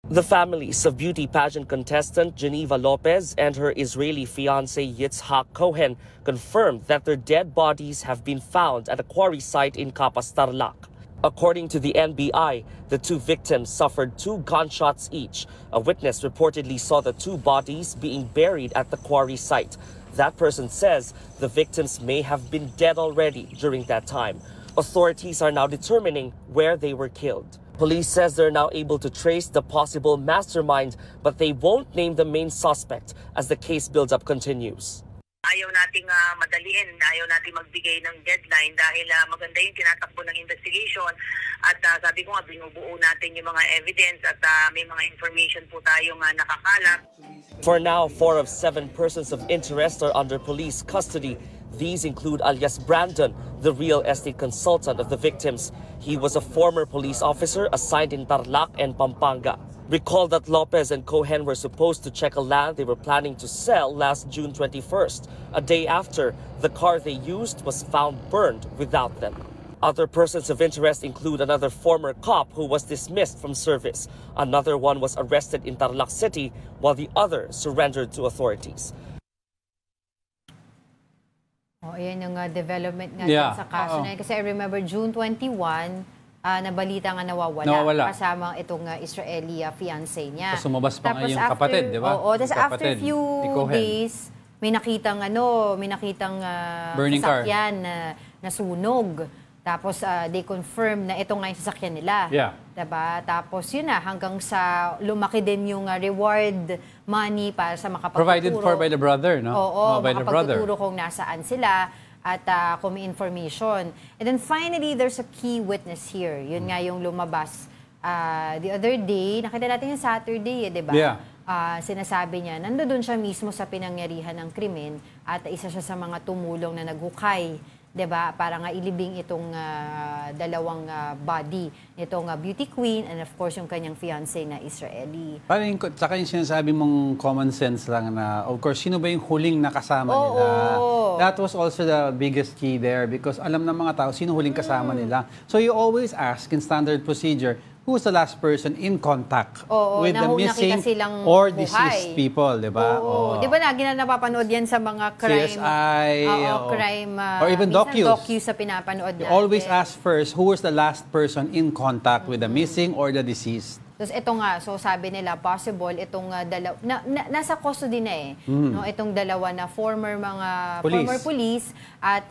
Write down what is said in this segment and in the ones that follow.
The families of beauty pageant contestant Geneva Lopez and her Israeli fiancé Yitzhak Cohen confirmed that their dead bodies have been found at a quarry site in Kapas, Tarlac. According to the NBI, the two victims suffered 2 gunshots each. A witness reportedly saw the 2 bodies being buried at the quarry site. That person says the victims may have been dead already during that time. Authorities are now determining where they were killed. Police says they're now able to trace the possible mastermind, but they won't name the main suspect as the case build-up continues. Ayaw nating madaliin, ayaw nating magbigay ng deadline dahil maganda yung tinatakbo ng investigation at sabi ko nga binubuo natin yung mga evidence at may mga information po tayong nakakalap. For now, 4 of 7 persons of interest are under police custody. These include alias Brandon, the real estate consultant of the victims. He was a former police officer assigned in Tarlac and Pampanga. Recall that Lopez and Cohen were supposed to check a land they were planning to sell last June 21st. A day after, the car they used was found burned without them. Other persons of interest include another former cop who was dismissed from service. Another one was arrested in Tarlac City, while the other surrendered to authorities. Oh, ayan yung development nga sa kaso na yun. Kasi I remember June 21, nabalita nga nawawala. Kasama itong Israeli fiancé niya. Tapos sumabas pa nga yung kapatid, di ba? Oo, tapos after few days, may nakitang burning sasakyan na sunog. Tapos they confirm na ito nga yung sasakyan nila. Yeah. Diba? Tapos yun na, hanggang sa lumaki din yung reward money para sa makapagtuturo. Provided for by the brother, no? Oo, makapagtuturo kung nasaan sila at kung may information. And then finally, there's a key witness here. Yun nga yung lumabas. The other day, nakita natin yung Saturday, di ba? Yeah. Sinasabi niya, nandoon siya mismo sa pinangyarihan ng krimen at isa siya sa mga tumulong na naghukay, 'di ba? Para nga ilibing itong dalawang body nitong beauty queen and of course yung kanyang fiancé na Israeli. Parang saka yung sinasabi mong common sense lang na of course sino ba yung huling nakasama nila? That was also the biggest key there because alam ng mga tao sino huling kasama nila. So you always ask in standard procedure, who's the last person in contact with the missing or deceased people, di ba? Oo. Di ba lagi na napapanood yan sa mga crime? CSI. Crime. Or even docus sa pinapanood natin. You always ask first, who was the last person in contact with the missing or the deceased? Tapos ito nga, so sabi nila, possible itong dalawa, nasa custody na eh. No? Itong dalawa na former police at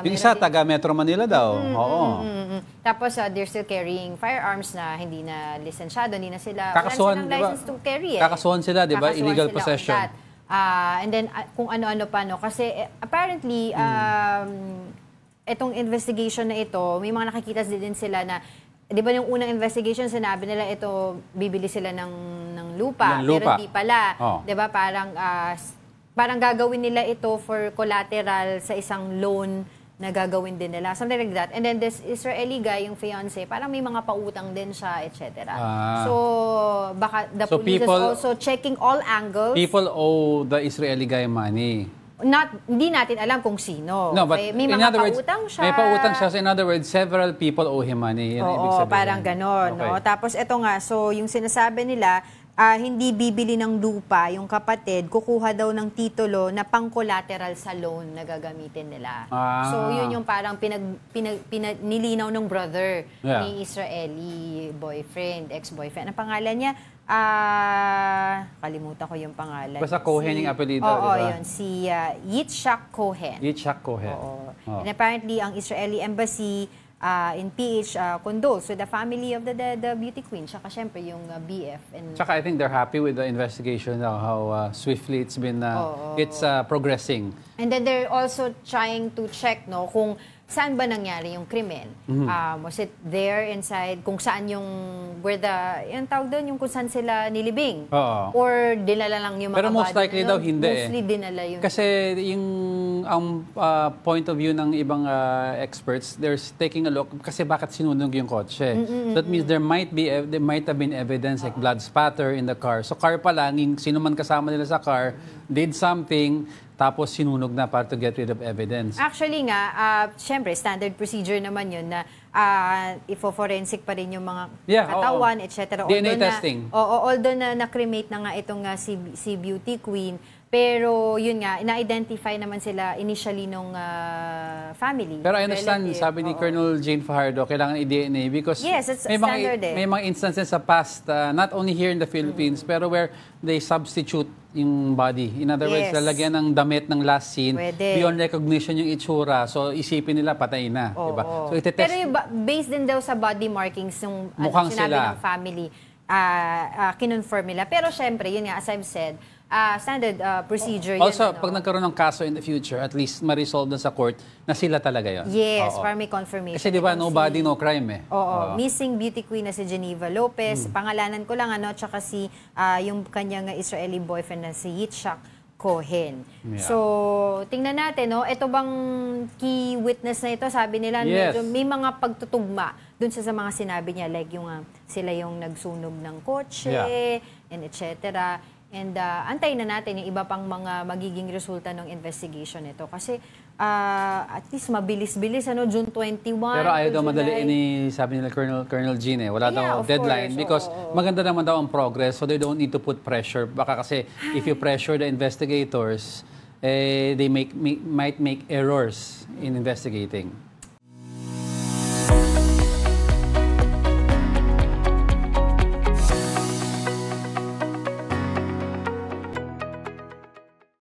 yung isa, taga Metro Manila daw. Tapos they're still carrying firearms na hindi na lisensyado, hindi na sila, kakasuhan, wala silang license to carry eh. Kakasuhan sila, di ba? Illegal possession. And then kung ano-ano pa, no? Kasi apparently, itong investigation na ito, may mga nakikita din sila na di ba yung unang investigation, sinabi nila ito, bibili sila ng lupa. Pero di pala. Di ba parang gagawin nila ito for collateral sa isang loan na gagawin din nila. Something like that. And then this Israeli guy, yung fiancé, parang may mga pautang din siya, etc. So, baka the police is also checking all angles. People owe the Israeli guy money. Hindi natin alam kung sino. No, but may mga pautang siya. May pautang siya. So in other words, several people owe him money. Oo, parang ganon. Okay. No? Tapos ito nga, so yung sinasabi nila, hindi bibili ng lupa yung kapatid, kukuha daw ng titulo na pang-collateral sa loan na gagamitin nila. So yun yung parang nilinaw ng brother ni Israeli boyfriend, ex-boyfriend. Ang pangalan niya, kalimutan ko yung pangalan. Basta Cohen yung apelido, diba? yun. Si Yitzhak Cohen. Yitzhak Cohen. And apparently, ang Israeli embassy in PH condoles with the family of the beauty queen. Tsaka syempre yung BF. Tsaka I think they're happy with the investigation now, how swiftly it's been, it's progressing. And then they're also trying to check kung saan ba nangyari yung krimen? Was it there inside, kung saan yung, yung tawag doon, yung kung saan sila nilibing? Or dinala lang yung mga pero most likely daw hindi mostly dinala yung... Kasi yung point of view ng ibang experts, they're taking a look, kasi bakit sinunog yung kotse? That means there might have been evidence like blood spatter in the car. So car pa lang, sino man kasama nila sa car, did something, tapos sinunog na para to get rid of evidence. Actually nga, syempre, standard procedure naman yun na ifo-forensic pa rin yung mga katawan, etc. DNA testing. Although na-cremate na nga itong si Beauty Queen, pero yun nga, na-identify naman sila initially nung family. Pero I understand, sabi ni Colonel Jane Fajardo, kailangan i-DNA because yes, it's standard may mga instances sa past, not only here in the Philippines, pero where they substitute yung body. In other words, lalagyan ng damit ng last scene, beyond recognition yung itsura. So, isipin nila, patay na. Diba? So, pero based din daw sa body markings yung sinabi ng family, kinonfirm nila. Pero syempre, yun nga, as I've said, standard procedure. Also, pag nagkaroon ng kaso in the future, at least ma-resolve dun sa court na sila talaga yun. Yes, para may confirmation. Kasi di ba, no body, no crime eh. Missing Beauty Queen na si Geneva Lopez. Pangalanan ko lang, tsaka si yung kanyang Israeli boyfriend na si Yitzhak Cohen. So, tingnan natin, ito bang key witness na ito, sabi nila, medyo may mga pagtutugma dun sa mga sinabi niya, like yung sila yung nagsunog ng kotse, and etc. And antayin na natin yung iba pang mga magiging resulta ng investigation nito. Kasi at least mabilis-bilis, June 21. Pero ayaw daw madaliin sabi nila Colonel Jean Wala daw deadline because maganda naman daw ang progress, so they don't need to put pressure. Baka kasi if you pressure the investigators, they might make errors in investigating.